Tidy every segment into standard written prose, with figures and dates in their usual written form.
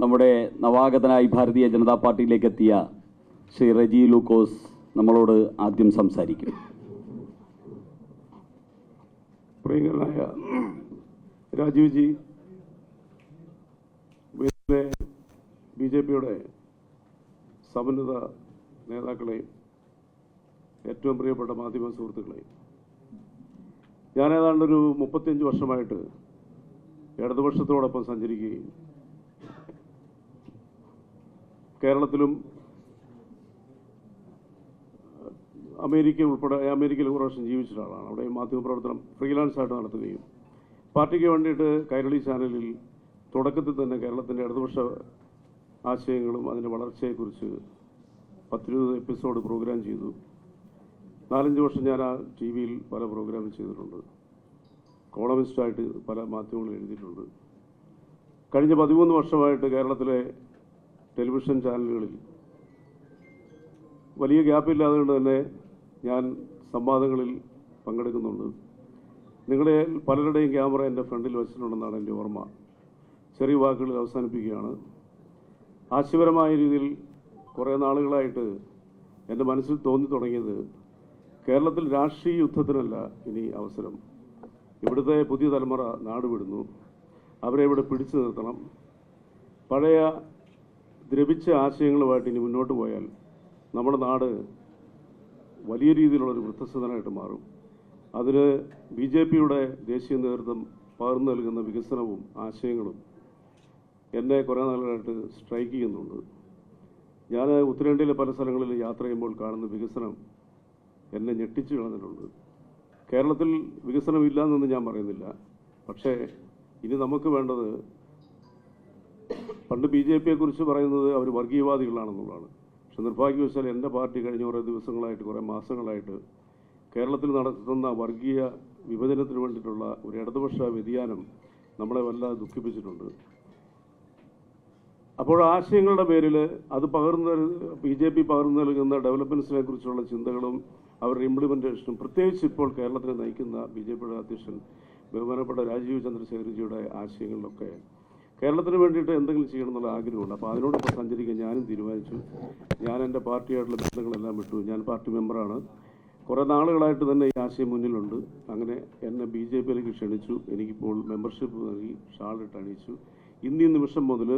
നമ്മുടെ നവാഗതനായി ഭാരതീയ ജനതാ പാർട്ടിയിലേക്ക് എത്തിയ ശ്രീ റെജി ലൂക്കോസ് നമ്മളോട് ആദ്യം സംസാരിക്കും. പ്രിയങ്കരനായ രാജീവ് ജി, ബി.ജെ.പിയുടെ സമന്വിത നേതാക്കളെയും ഏറ്റവും പ്രിയപ്പെട്ട മാധ്യമ സുഹൃത്തുക്കളെയും, ഞാൻ ഏതാണ്ടൊരു 35 വർഷമായിട്ട് ഇടതുപക്ഷത്തോടൊപ്പം സഞ്ചരിക്കുകയും കേരളത്തിലും അമേരിക്കയിൽ ഒരു വർഷം ജീവിച്ച ആളാണ്. അവിടെ മാധ്യമപ്രവർത്തനം ഫ്രീലാൻസായിട്ട് നടത്തുകയും പാർട്ടിക്ക് വേണ്ടിയിട്ട് കൈരളി ചാനലിൽ തുടക്കത്തിൽ തന്നെ കേരളത്തിൻ്റെ ഇടതുപക്ഷ ആശയങ്ങളും അതിൻ്റെ വളർച്ചയെക്കുറിച്ച് 10-20 എപ്പിസോഡ് പ്രോഗ്രാം ചെയ്തു. 4-5 വർഷം ഞാൻ ആ TV-യിൽ പല പ്രോഗ്രാമും ചെയ്തിട്ടുണ്ട്. കോളമിസ്റ്റായിട്ട് പല മാധ്യമങ്ങളും എഴുതിയിട്ടുണ്ട്. കഴിഞ്ഞ 13 വർഷമായിട്ട് കേരളത്തിലെ ടെലിവിഷൻ ചാനലുകളിൽ വലിയ ഗ്യാപ്പില്ലാതെ കൊണ്ട് തന്നെ ഞാൻ സംവാദങ്ങളിൽ പങ്കെടുക്കുന്നുണ്ട്. നിങ്ങളെ പലരുടെയും ക്യാമറ എൻ്റെ ഫ്രണ്ടിൽ വെച്ചിട്ടുണ്ടെന്നാണ് എൻ്റെ ഓർമ്മ. ചെറിയ വാക്കുകളിൽ അവസാനിപ്പിക്കുകയാണ്. ആശയപരമായ രീതിയിൽ കുറേ നാളുകളായിട്ട് എൻ്റെ മനസ്സിൽ തോന്നി തുടങ്ങിയത്, കേരളത്തിൽ രാഷ്ട്രീയ യുദ്ധത്തിനല്ല ഇനി അവസരം. ഇവിടുത്തെ പുതിയ തലമുറ നാട് വിടുന്നു. അവരെ ഇവിടെ പിടിച്ചു നിർത്തണം. പഴയ ദ്രവിച്ച ആശയങ്ങളുമായിട്ട് ഇനി മുന്നോട്ട് പോയാൽ നമ്മുടെ നാട് വലിയ രീതിയിലുള്ളൊരു വൃദ്ധസദനമായിട്ട് മാറും. അതിന് ബി.ജെ.പിയുടെ ദേശീയ നേതൃത്വം പകർന്നു നൽകുന്ന വികസനവും ആശയങ്ങളും എന്നെ കുറേ നാളുകളായിട്ട് സ്ട്രൈക്ക് ചെയ്യുന്നുണ്ട്. ഞാൻ ഉത്തരേന്ത്യയിലെ പല സ്ഥലങ്ങളിൽ യാത്ര ചെയ്യുമ്പോൾ കാണുന്ന വികസനം എന്നെ ഞെട്ടിച്ചു കളഞ്ഞിട്ടുണ്ട്. കേരളത്തിൽ വികസനമില്ല എന്നൊന്നും ഞാൻ പറയുന്നില്ല. പക്ഷേ ഇനി നമുക്ക് വേണ്ടത്, പണ്ട് ബി.ജെ.പിയെക്കുറിച്ച് പറയുന്നത് അവർ വർഗീയവാദികളാണെന്നുള്ളതാണ്. പക്ഷെ നിർഭാഗ്യവശാൽ എൻ്റെ പാർട്ടി കഴിഞ്ഞ കുറേ ദിവസങ്ങളായിട്ട്, കുറേ മാസങ്ങളായിട്ട് കേരളത്തിൽ നടത്തുന്ന വർഗീയ വിഭജനത്തിന് വേണ്ടിയിട്ടുള്ള ഒരു ഇടതുപക്ഷ വ്യതിയാനം നമ്മളെ വല്ലാതെ ദുഃഖിപ്പിച്ചിട്ടുണ്ട്. അപ്പോൾ ആശയങ്ങളുടെ പേരിൽ അത് ബി.ജെ.പി പകർന്നു നൽകുന്ന ഡെവലപ്മെൻറ്റ്സിനെ കുറിച്ചുള്ള ചിന്തകളും അവരുടെ ഇംപ്ലിമെൻറ്റേഷനും, പ്രത്യേകിച്ച് ഇപ്പോൾ കേരളത്തിനെ നയിക്കുന്ന ബി.ജെ.പിയുടെ അധ്യക്ഷൻ ബഹുമാനപ്പെട്ട രാജീവ് ചന്ദ്രശേഖർജിയുടെ ആശയങ്ങളിലൊക്കെ കേരളത്തിന് വേണ്ടിയിട്ട് എന്തെങ്കിലും ചെയ്യണം എന്നുള്ള ആഗ്രഹമുണ്ട്. അപ്പോൾ അതിനോടൊപ്പം സഞ്ചരിക്കാൻ ഞാനും തീരുമാനിച്ചു. ഞാൻ എൻ്റെ പാർട്ടിയായിട്ടുള്ള ബന്ധങ്ങളെല്ലാം വിട്ടു. ഞാൻ പാർട്ടി മെമ്പറാണ്. കുറേ നാളുകളായിട്ട് തന്നെ ഈ ആശയം മുന്നിലുണ്ട്. അങ്ങനെ എന്നെ ബി.ജെ.പിയിലേക്ക് ക്ഷണിച്ചു. എനിക്കിപ്പോൾ മെമ്പർഷിപ്പ് നൽകി ഷാളിട്ട് അണിയിച്ചു. ഇന്നീ നിമിഷം മുതൽ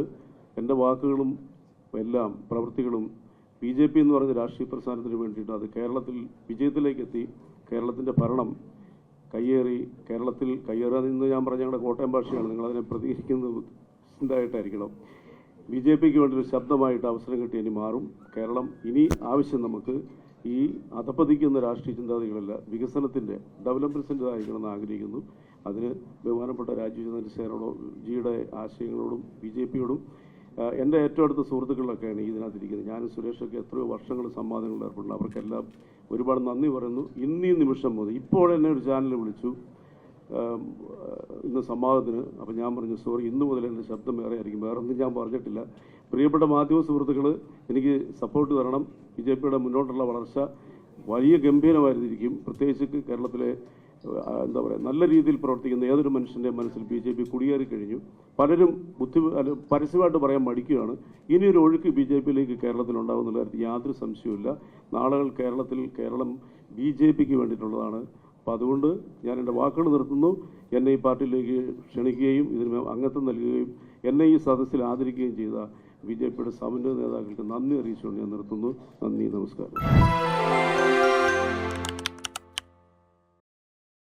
എൻ്റെ വാക്കുകളും എല്ലാം പ്രവൃത്തികളും ബി.ജെ.പി എന്ന് പറഞ്ഞ രാഷ്ട്രീയ പ്രസ്ഥാനത്തിന് വേണ്ടിയിട്ട് അത് കേരളത്തിൽ വിജയത്തിലേക്കെത്തി കേരളത്തിൻ്റെ ഭരണം കേരളത്തിൽ കയ്യേറാതെന്ന് ഞാൻ പറഞ്ഞ ഞങ്ങളുടെ കോട്ടയം ഭാഷയാണ്. നിങ്ങളതിനെ പ്രതികരിക്കുന്നത് ായിട്ടായിരിക്കണം. ബി.ജെ.പിക്ക് വേണ്ടി ഒരു ശബ്ദമായിട്ട് അവസരം കിട്ടി ഇനി മാറും കേരളം. ഇനി ആവശ്യം നമുക്ക് ഈ അധപ്പതിക്കുന്ന രാഷ്ട്രീയ ചിന്താഗതികളല്ല, വികസനത്തിൻ്റെ ഡെവലപ്മെൻറ്റ്സിൻ്റെതായിരിക്കണമെന്ന് ആഗ്രഹിക്കുന്നു. അതിന് ബഹുമാനപ്പെട്ട രാജീവ് ചന്ദ്രശേഖരജിയുടെ ആശയങ്ങളോടും ബി.ജെ.പിയോടും എൻ്റെ ഏറ്റവും അടുത്ത സുഹൃത്തുക്കളിലൊക്കെയാണ് ഇതിനകത്തിരിക്കുന്നത്. ഞാനും സുരേഷൊക്കെ എത്രയോ വർഷങ്ങൾ സംവാദങ്ങളിൽ ഏർപ്പെടുന്നു. അവർക്കെല്ലാം ഒരുപാട് നന്ദി പറയുന്നു. ഇന്നീ നിമിഷം മുതൽ ഇപ്പോൾ എന്നെ ഒരു ചാനൽ വിളിച്ചു ഇന്ന് സംവാദത്തിന്. അപ്പോൾ ഞാൻ പറഞ്ഞു, സോറി, ഇന്നു മുതൽ എൻ്റെ ശബ്ദം വേറെ ആയിരിക്കും, വേറെ ഒന്നും ഞാൻ പറഞ്ഞിട്ടില്ല. പ്രിയപ്പെട്ട മാധ്യമ സുഹൃത്തുക്കൾ, എനിക്ക് സപ്പോർട്ട് തരണം. ബി.ജെ.പിയുടെ മുന്നോട്ടുള്ള വളർച്ച വലിയ ഗംഭീരമായിരിക്കും. പ്രത്യേകിച്ച് കേരളത്തിലെ എന്താ പറയുക, നല്ല രീതിയിൽ പ്രവർത്തിക്കുന്ന ഏതൊരു മനുഷ്യൻ്റെ മനസ്സിൽ ബി.ജെ.പി കുടിയേറി കഴിഞ്ഞു. പലരും പരസ്യമായിട്ട് പറയാൻ മടിക്കുകയാണ്. ഇനിയൊരു ഒഴുക്ക് ബി.ജെ.പിയിലേക്ക് കേരളത്തിലുണ്ടാകുന്നുള്ള കാര്യത്തിൽ യാതൊരു സംശയവുമില്ല. നാളുകൾ കേരളം ബി.ജെ.പിക്ക് വേണ്ടിയിട്ടുള്ളതാണ്. അപ്പോൾ അതുകൊണ്ട് ഞാൻ എൻ്റെ വാക്കുകൾ നിർത്തുന്നു. എന്നെ ഈ പാർട്ടിയിലേക്ക് ക്ഷണിക്കുകയും ഇതിന് അംഗത്വം നൽകുകയും എന്നെ ഈ സദസ്സിൽ ആദരിക്കുകയും ചെയ്ത ബി.ജെ.പിയുടെ സമന്വയ നേതാക്കൾക്ക് നന്ദി അറിയിച്ചുകൊണ്ട് ഞാൻ നിർത്തുന്നു. നന്ദി, നമസ്കാരം.